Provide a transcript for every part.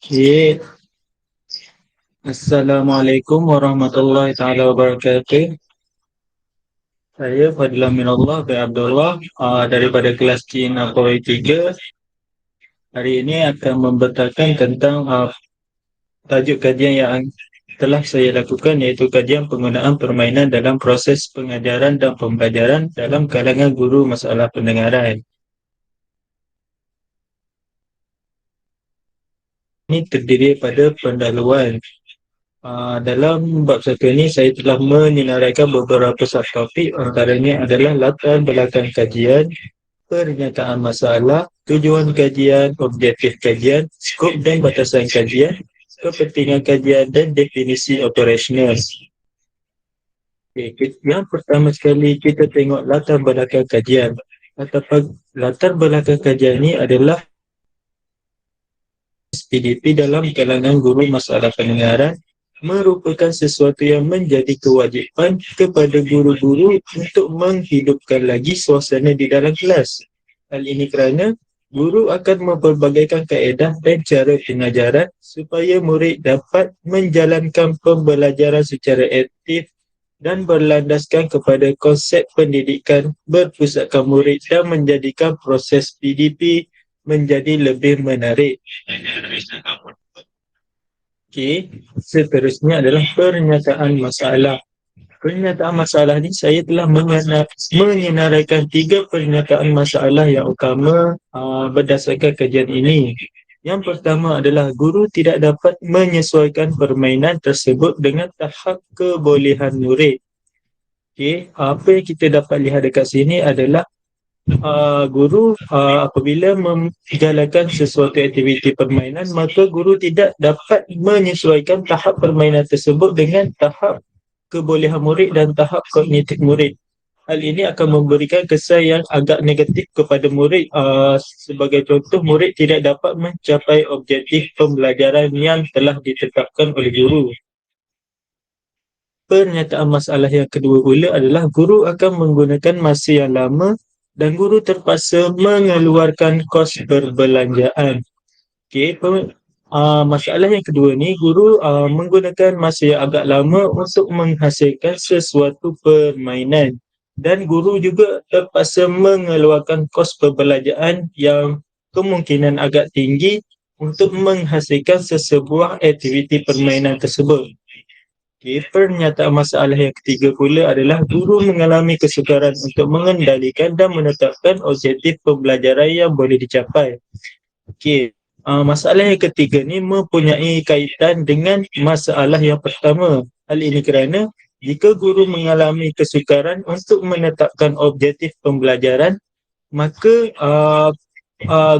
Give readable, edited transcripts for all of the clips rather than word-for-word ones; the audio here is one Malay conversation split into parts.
Okey. Assalamualaikum warahmatullahi taala wabarakatuh. Saya Fadlan Minallah bin Abdullah daripada kelas Cina Pawai 3. Hari ini akan membentangkan tentang tajuk kajian yang telah saya lakukan, iaitu kajian penggunaan permainan dalam proses pengajaran dan pembelajaran dalam kalangan guru masalah pendengaran. Ini terdiri pada pendahuluan. Dalam bab satu ini, saya telah menyinarikan beberapa subtopik, antaranya adalah latar belakang kajian, pernyataan masalah, tujuan kajian, objektif kajian, skop dan batasan kajian, kepentingan kajian dan definisi operasional. Okay, yang pertama sekali kita tengok latar belakang kajian. Latar belakang kajian ini adalah PDP dalam kalangan guru masalah pendengaran merupakan sesuatu yang menjadi kewajipan kepada guru-guru untuk menghidupkan lagi suasana di dalam kelas. Hal ini kerana guru akan mempelbagaikan kaedah dan cara pengajaran supaya murid dapat menjalankan pembelajaran secara aktif dan berlandaskan kepada konsep pendidikan berpusatkan murid dan menjadikan proses PDP menjadi lebih menarik. Okey, seterusnya adalah pernyataan masalah. Pernyataan masalah ni saya telah menyenaraikan 3 pernyataan masalah yang utama berdasarkan kajian ini. Yang pertama adalah guru tidak dapat menyesuaikan permainan tersebut dengan tahap kebolehan murid. Okey, apa yang kita dapat lihat dekat sini adalah guru apabila menjalankan sesuatu aktiviti permainan, maka guru tidak dapat menyesuaikan tahap permainan tersebut dengan tahap kebolehan murid dan tahap kognitif murid. Hal ini akan memberikan kesan yang agak negatif kepada murid. Sebagai contoh, murid tidak dapat mencapai objektif pembelajaran yang telah ditetapkan oleh guru. Pernyataan masalah yang kedua pula adalah guru akan menggunakan masa yang lama dan guru terpaksa mengeluarkan kos perbelanjaan. Okey, masalah yang kedua ni, guru menggunakan masa yang agak lama untuk menghasilkan sesuatu permainan dan guru juga terpaksa mengeluarkan kos perbelanjaan yang kemungkinan agak tinggi untuk menghasilkan sesebuah aktiviti permainan tersebut. Okay, pernyataan masalah yang ketiga pula adalah guru mengalami kesukaran untuk mengendalikan dan menetapkan objektif pembelajaran yang boleh dicapai. Okey, masalah yang ketiga ni mempunyai kaitan dengan masalah yang pertama. Hal ini kerana jika guru mengalami kesukaran untuk menetapkan objektif pembelajaran, maka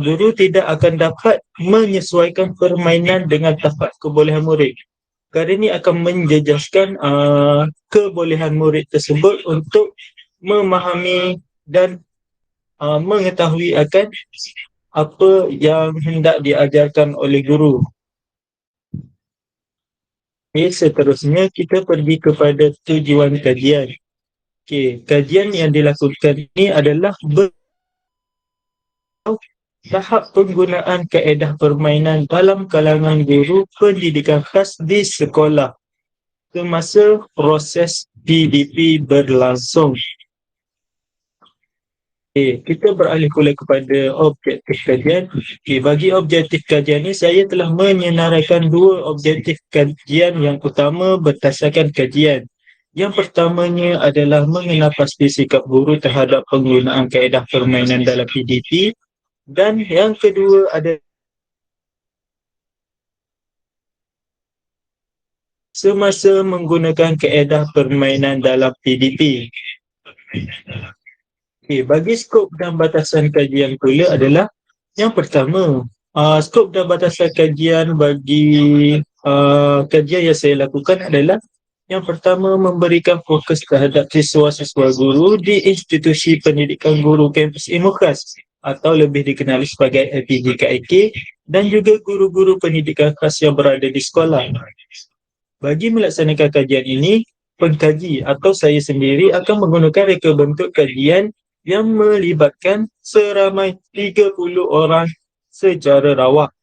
guru tidak akan dapat menyesuaikan permainan dengan tahap kebolehan murid. Perkara ini akan menjejaskan kebolehan murid tersebut untuk memahami dan mengetahui akan apa yang hendak diajarkan oleh guru. Okay, seterusnya kita pergi kepada tujuan kajian. Okay, kajian yang dilakukan ini adalah tahap penggunaan kaedah permainan dalam kalangan guru pendidikan khas di sekolah semasa proses PDP berlangsung. Okay, kita beralih pula kepada objektif kajian. Okay, bagi objektif kajian ini, saya telah menyenaraikan 2 objektif kajian yang utama berdasarkan kajian. Yang pertamanya adalah mengenal pasti sikap guru terhadap penggunaan kaedah permainan dalam PDP, dan yang kedua adalah semasa menggunakan kaedah permainan dalam PDP. Okay, bagi skop dan batasan kajian pula adalah yang pertama, skop dan batasan kajian bagi kajian yang saya lakukan adalah yang pertama, memberikan fokus terhadap siswa-siswa guru di institusi pendidikan guru kampus ilmu khas atau lebih dikenali sebagai LPGKIK, dan juga guru-guru pendidikan khas yang berada di sekolah. Bagi melaksanakan kajian ini, pengkaji atau saya sendiri akan menggunakan reka bentuk kajian yang melibatkan seramai 30 orang secara rawak.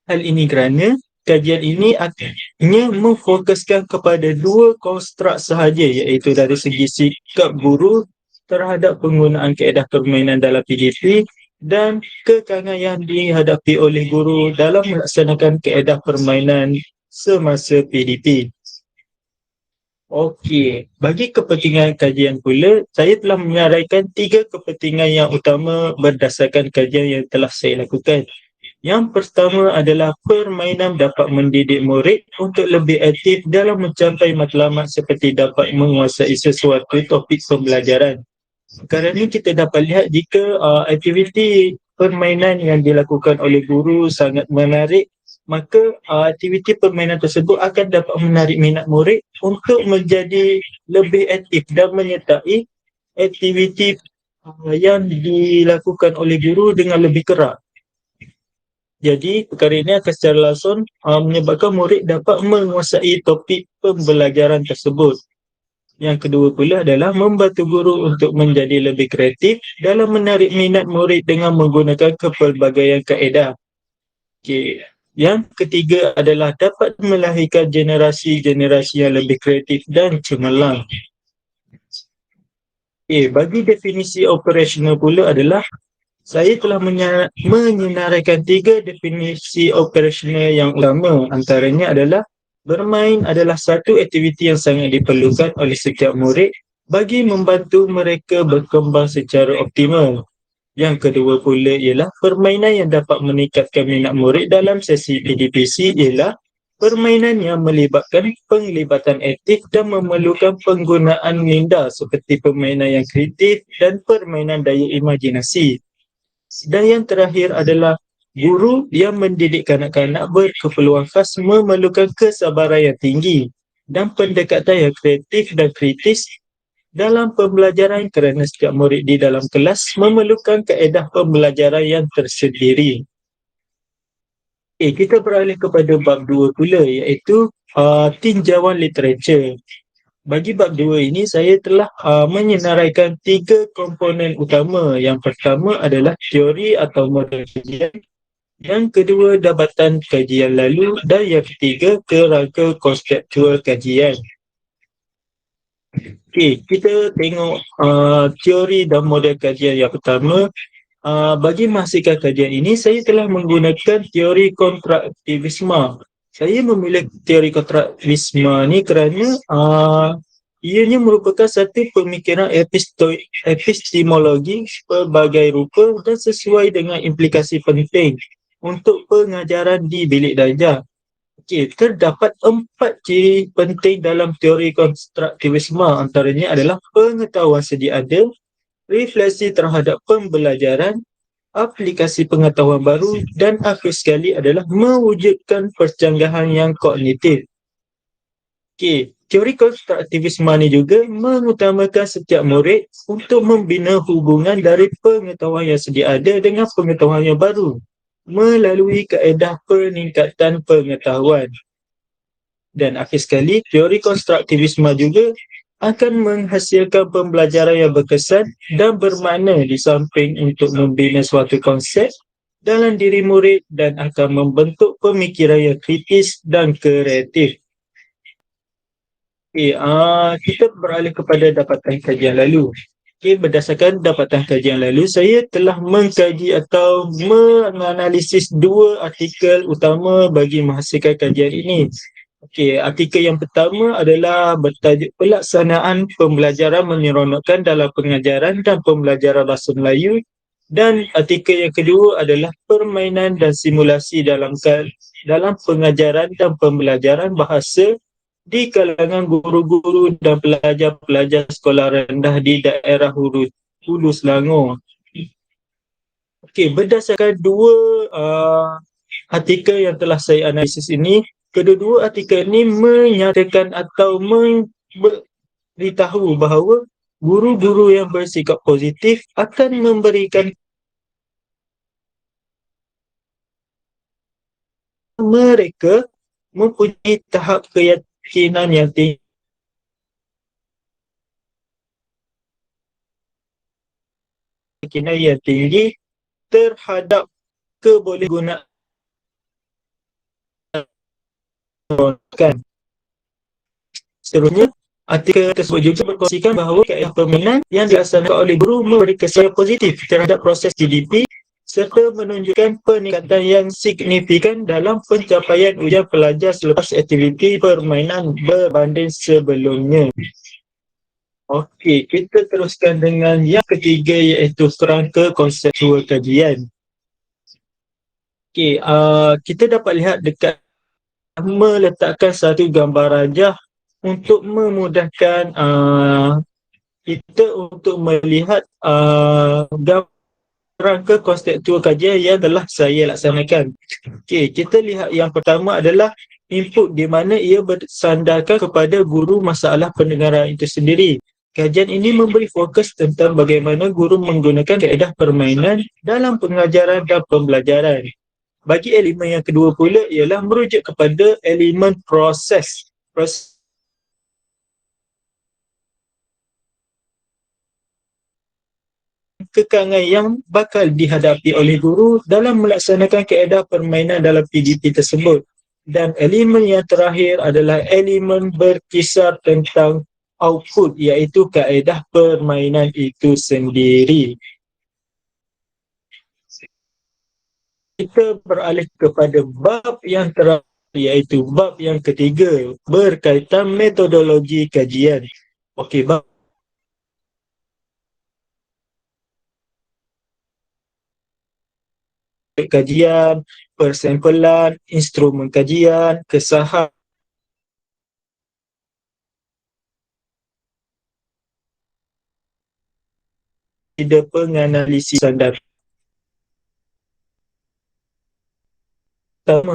Hal ini kerana kajian ini akhirnya memfokuskan kepada dua konstruk sahaja, iaitu dari segi sikap guru terhadap penggunaan kaedah permainan dalam PDP dan kekangan yang dihadapi oleh guru dalam melaksanakan kaedah permainan semasa PDP. Okey, bagi kepentingan kajian pula, saya telah menyaraikan tiga kepentingan yang utama berdasarkan kajian yang telah saya lakukan. Yang pertama adalah permainan dapat mendidik murid untuk lebih aktif dalam mencapai matlamat seperti dapat menguasai sesuatu topik pembelajaran. Sekarang ni kita dapat lihat jika aktiviti permainan yang dilakukan oleh guru sangat menarik, maka aktiviti permainan tersebut akan dapat menarik minat murid untuk menjadi lebih aktif dan menyertai aktiviti yang dilakukan oleh guru dengan lebih kerap. Jadi, perkara ini akan secara langsung menyebabkan murid dapat menguasai topik pembelajaran tersebut. Yang kedua pula adalah membantu guru untuk menjadi lebih kreatif dalam menarik minat murid dengan menggunakan kepelbagaian kaedah. Okay. Yang ketiga adalah dapat melahirkan generasi-generasi yang lebih kreatif dan cemerlang. Okay. Bagi definisi operasional pula adalah saya telah menyenaraikan tiga definisi operasional yang utama. Antaranya adalah bermain adalah satu aktiviti yang sangat diperlukan oleh setiap murid bagi membantu mereka berkembang secara optimal. Yang kedua pula ialah permainan yang dapat meningkatkan minat murid dalam sesi PDPC ialah permainan yang melibatkan penglibatan aktif dan memerlukan penggunaan minda seperti permainan yang kreatif dan permainan daya imajinasi. Dan yang terakhir adalah guru yang mendidik kanak-kanak berkeperluan khas memerlukan kesabaran yang tinggi dan pendekatan yang kreatif dan kritis dalam pembelajaran kerana setiap murid di dalam kelas memerlukan kaedah pembelajaran yang tersendiri. Kita beralih kepada bab 2 pula, iaitu tinjauan literatur. Bagi bab 2 ini, saya telah menyenaraikan tiga komponen utama. Yang pertama adalah teori atau model kajian. Yang kedua, dapatan kajian lalu. Dan yang ketiga, kerangka konseptual kajian. Okey, kita tengok teori dan model kajian yang pertama. Bagi menghasilkan kajian ini, saya telah menggunakan teori kontraktivisme. Saya memilih teori kontraktivisme ni kerana ianya merupakan satu pemikiran epistemologi pelbagai rupa dan sesuai dengan implikasi penting untuk pengajaran di bilik darjah. Okey, terdapat 4 ciri penting dalam teori konstruktivisme. Antaranya adalah pengetahuan sedia ada, refleksi terhadap pembelajaran, aplikasi pengetahuan baru dan akhir sekali adalah mewujudkan percanggahan yang kognitif. Okey, teori konstruktivisme ni juga mengutamakan setiap murid untuk membina hubungan dari pengetahuan yang sedia ada dengan pengetahuan yang baru melalui kaedah peningkatan pengetahuan. Dan akhir sekali, teori konstruktivisme juga akan menghasilkan pembelajaran yang berkesan dan bermakna di samping untuk membina suatu konsep dalam diri murid dan akan membentuk pemikiran yang kritis dan kreatif. Kita beralih kepada dapatan kajian lalu. Berdasarkan dapatan kajian lalu, saya telah mengkaji atau menganalisis dua artikel utama bagi menghasilkan kajian ini. Artikel yang pertama adalah bertajuk pelaksanaan pembelajaran menyeronokkan dalam pengajaran dan pembelajaran bahasa Melayu, dan artikel yang kedua adalah permainan dan simulasi dalam pengajaran dan pembelajaran bahasa di kalangan guru-guru dan pelajar-pelajar sekolah rendah di daerah Hulu Selangor. Berdasarkan dua artikel yang telah saya analisis ini, kedua-dua artikel ini menyatakan atau memberitahu bahawa guru-guru yang bersikap positif akan memberikan mereka mempunyai tahap keyakinan yang tinggi keyakinan yang tinggi terhadap kebolehgunaan. Seterusnya, artikel tersebut juga berkongsikan bahawa kaedah permainan yang dilaksanakan oleh guru memberi kesan positif terhadap proses GDP serta menunjukkan peningkatan yang signifikan dalam pencapaian ujian pelajar selepas aktiviti permainan berbanding sebelumnya. Okey, kita teruskan dengan yang ketiga iaitu kerangka konseptual kajian. Okey, kita dapat lihat dekat meletakkan satu gambar rajah untuk memudahkan kita untuk melihat kerangka konseptual kajian yang telah saya laksanakan. Okey, kita lihat yang pertama adalah input di mana ia bersandarkan kepada guru masalah pendengaran itu sendiri. Kajian ini memberi fokus tentang bagaimana guru menggunakan kaedah permainan dalam pengajaran dan pembelajaran. Bagi elemen yang kedua pula ialah merujuk kepada elemen proses. Kekangan yang bakal dihadapi oleh guru dalam melaksanakan kaedah permainan dalam PDP tersebut. Dan elemen yang terakhir adalah elemen berkisar tentang output iaitu kaedah permainan itu sendiri. Kita beralih kepada bab yang terakhir iaitu bab yang ketiga berkaitan metodologi kajian. Okey, bab kajian, persampalan, instrumen kajian, kesahan, penganalisisan data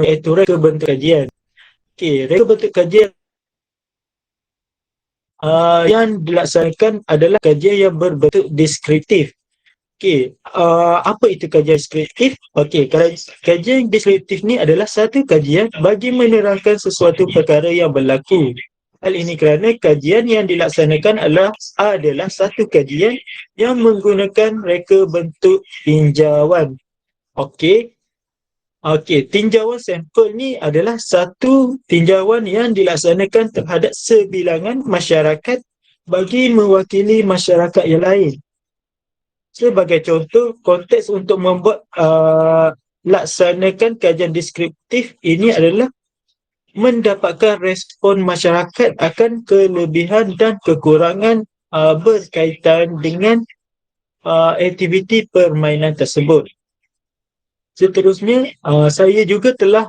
iaitu reka bentuk kajian. Okey, reka bentuk kajian yang dilaksanakan adalah kajian yang berbentuk deskriptif. Okey, apa itu kajian deskriptif? Okey, kajian deskriptif ni adalah satu kajian bagi menerangkan sesuatu perkara yang berlaku. Hal ini kerana kajian yang dilaksanakan adalah satu kajian yang menggunakan reka bentuk tinjauan. Okey, tinjauan sampel ni adalah satu tinjauan yang dilaksanakan terhadap sebilangan masyarakat bagi mewakili masyarakat yang lain. Sebagai contoh, konteks untuk membuat laksanakan kajian deskriptif ini adalah mendapatkan respon masyarakat akan kelebihan dan kekurangan berkaitan dengan aktiviti permainan tersebut. Seterusnya, saya juga telah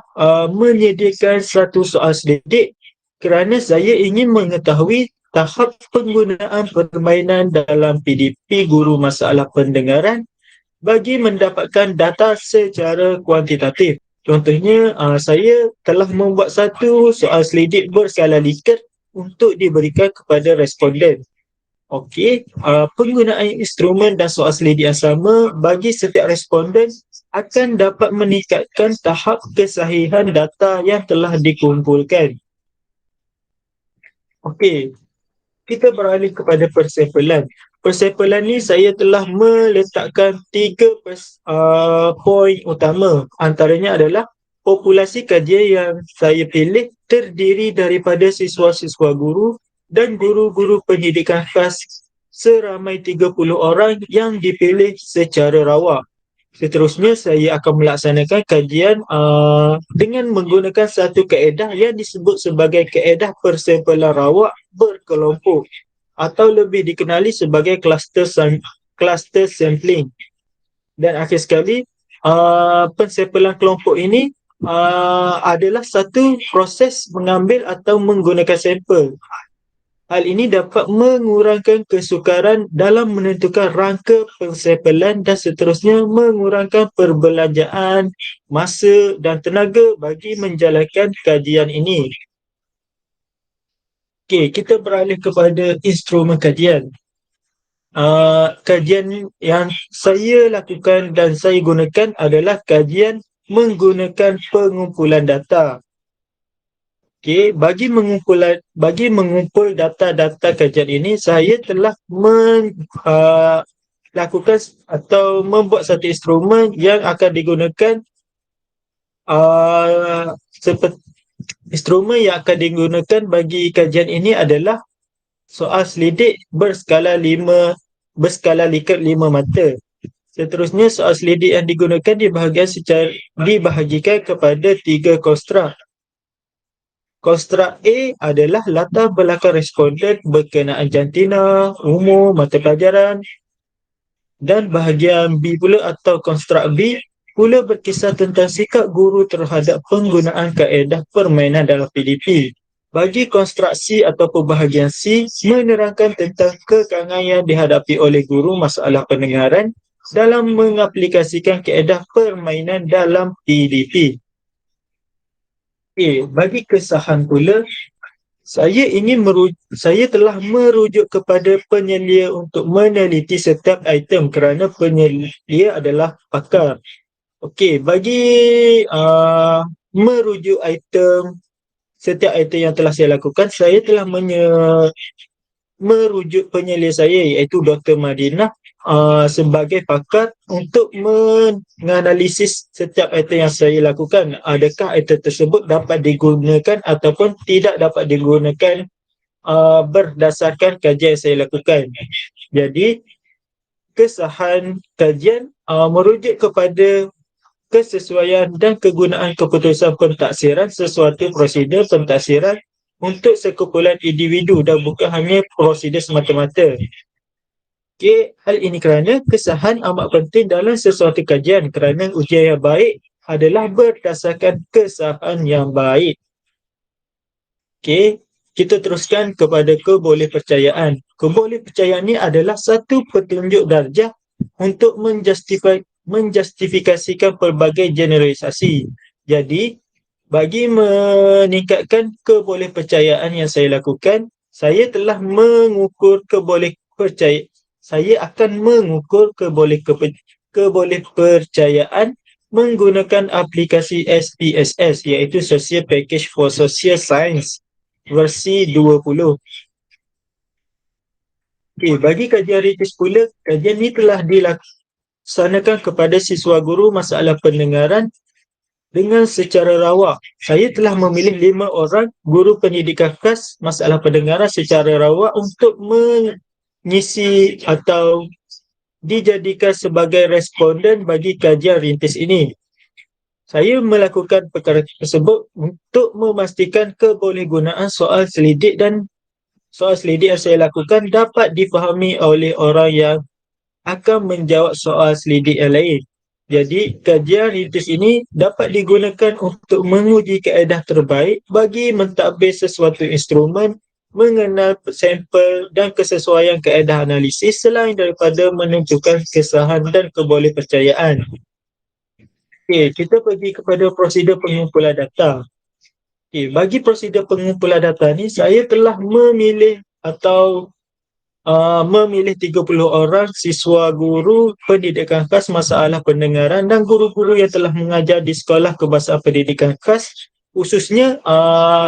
menyediakan satu soal selidik kerana saya ingin mengetahui tahap penggunaan permainan dalam PDP guru masalah pendengaran bagi mendapatkan data secara kuantitatif. Contohnya, saya telah membuat satu soal selidik berskala Likert untuk diberikan kepada responden. Okey, penggunaan instrumen dan soal selidik yang sama bagi setiap responden akan dapat meningkatkan tahap kesahihan data yang telah dikumpulkan. Okey, kita beralih kepada persampalan. Persampalan ni saya telah meletakkan 3 poin utama. Antaranya adalah populasi kajian yang saya pilih terdiri daripada siswa-siswa guru dan guru-guru pendidikan khas seramai 30 orang yang dipilih secara rawak. Seterusnya, saya akan melaksanakan kajian dengan menggunakan satu kaedah yang disebut sebagai kaedah persampalan rawak berkelompok atau lebih dikenali sebagai cluster sampling. Dan akhir sekali, pensampalan kelompok ini adalah satu proses mengambil atau menggunakan sampel. Hal ini dapat mengurangkan kesukaran dalam menentukan rangka pensampalan dan seterusnya mengurangkan perbelanjaan, masa dan tenaga bagi menjalankan kajian ini. Okey, kita beralih kepada instrumen kajian. Kajian yang saya lakukan dan saya gunakan adalah kajian menggunakan pengumpulan data. Okey, bagi mengumpul data-data kajian ini, saya telah lakukan atau membuat satu instrumen yang akan digunakan seperti instrumen yang akan digunakan bagi kajian ini adalah soal selidik berskala likat 5 mata. Seterusnya, soal selidik yang digunakan dibahagikan kepada 3 konstruk. Konstruk A adalah latar belakang responden berkenaan jantina, umur, mata pelajaran, dan bahagian B pula atau konstruk B pula berkisah tentang sikap guru terhadap penggunaan kaedah permainan dalam PDP. Bagi konstruk C atau bahagian C menerangkan tentang kekangan yang dihadapi oleh guru masalah pendengaran dalam mengaplikasikan kaedah permainan dalam PDP. Bagi kesahan pula, saya telah merujuk kepada penyelia untuk meneliti setiap item kerana penyelia adalah pakar. Okey, bagi merujuk setiap item yang telah saya lakukan, saya telah merujuk penyelia saya iaitu Dr. Madinah sebagai pakar untuk menganalisis setiap item yang saya lakukan. Adakah item tersebut dapat digunakan ataupun tidak dapat digunakan berdasarkan kajian yang saya lakukan. Jadi, kesahan kajian merujuk kepada kesesuaian dan kegunaan keputusan pentaksiran sesuatu prosedur pentaksiran untuk sekumpulan individu dan bukan hanya prosedur semata-mata. Okay, hal ini kerana kesahan amat penting dalam sesuatu kajian kerana ujian yang baik adalah berdasarkan kesahan yang baik. Okey, kita teruskan kepada kebolehpercayaan. Kebolehpercayaan ini adalah satu petunjuk darjah untuk menjustifikasikan pelbagai generalisasi. Jadi, bagi meningkatkan kebolehpercayaan yang saya lakukan, saya telah mengukur kebolehpercayaan. Saya akan mengukur kebolehpercayaan menggunakan aplikasi SPSS iaitu Social Package for Social Science versi 20. Bagi kajian ritis pula, kajian ini telah dilaksanakan kepada siswa guru masalah pendengaran dengan secara rawak. Saya telah memilih 5 orang guru pendidikan khas masalah pendengaran secara rawak untuk mengisi atau dijadikan sebagai responden bagi kajian rintis ini. Saya melakukan perkara tersebut untuk memastikan kebolehgunaan soal selidik yang saya lakukan dapat difahami oleh orang yang akan menjawab soal selidik yang lain. Jadi, kajian rintis ini dapat digunakan untuk menguji kaedah terbaik bagi mentadbir sesuatu instrumen, mengenal sampel dan kesesuaian kaedah analisis selain daripada menentukan kesahan dan kebolehpercayaan. Kita pergi kepada prosedur pengumpulan data. Bagi prosedur pengumpulan data ni, saya telah memilih 30 orang siswa guru pendidikan khas masalah pendengaran dan guru-guru yang telah mengajar di sekolah kebahasaan pendidikan khas, khususnya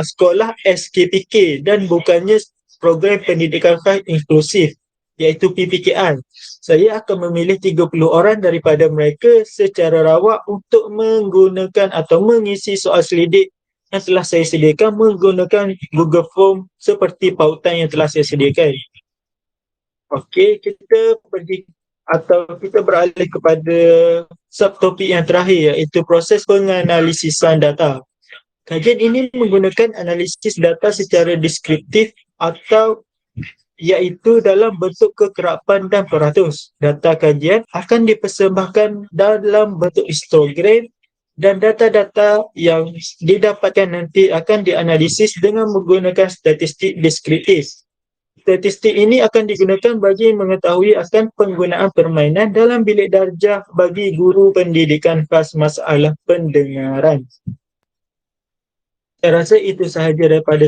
sekolah SKPK dan bukannya program pendidikan khas inklusif iaitu PPKI. Saya akan memilih 30 orang daripada mereka secara rawak untuk menggunakan atau mengisi soal selidik yang telah saya sediakan menggunakan Google Form seperti pautan yang telah saya sediakan. Okey, kita beralih kepada subtopik yang terakhir iaitu proses penganalisisan data. Kajian ini menggunakan analisis data secara deskriptif atau iaitu dalam bentuk kekerapan dan peratus. Data kajian akan dipersembahkan dalam bentuk histogram dan data-data yang didapatkan nanti akan dianalisis dengan menggunakan statistik deskriptif. Statistik ini akan digunakan bagi mengetahui akan penggunaan permainan dalam bilik darjah bagi guru pendidikan khas masalah pendengaran. Saya rasa itu sahaja daripada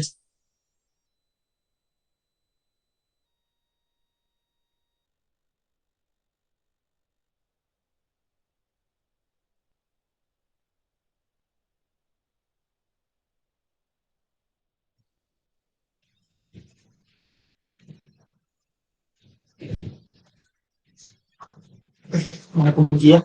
Maha Puji ya.